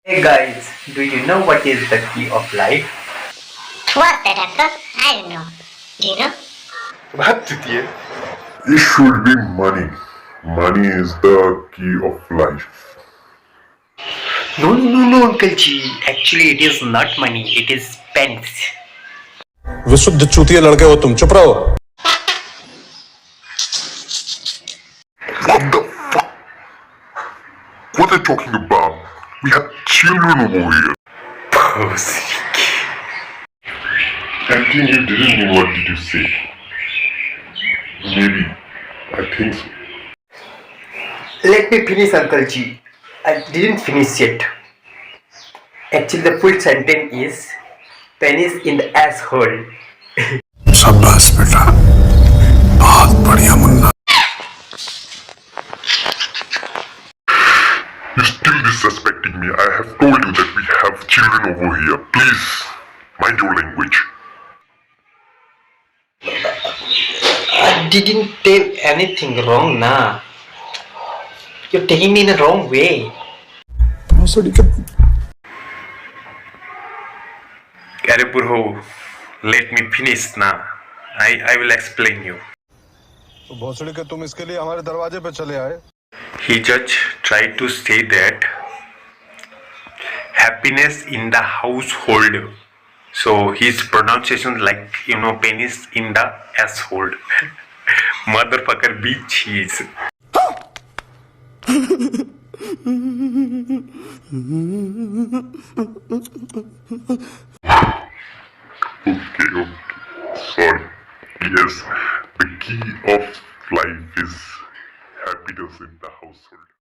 Hey guys, do you know what is the key of life? What's that, uncle? I don't know. Do you know? बात होती है. It should be money. Money is the key of life. No, Uncle G. Actually, it is not money. It is pens. विशुद्ध चूतिया लड़के हो तुम, चुप रहो. What the fuck? What are they talking about? We have children over here. Acting you didn't know what did you say? Maybe. I think so. Let me finish, Uncle G. I didn't finish yet. Actually, the full sentence is penis in the asshole. शाबाश बेटा, बहुत बढ़िया Munna. You're still disrespecting me. I have told you that we have children over here. Please, mind your language. I didn't tell anything wrong, nah. You're taking me in the wrong way. अरे बुढ़ो, let me finish ना. I will explain you. तो भोसड़ी के तुम इसके लिए हमारे दरवाजे पे चले आए. He just tried to say that happiness in the household. So his pronunciation like penis in the asshole. Motherfucker big cheese. Okay. Sorry. Yes, the key of life is happiness in the household.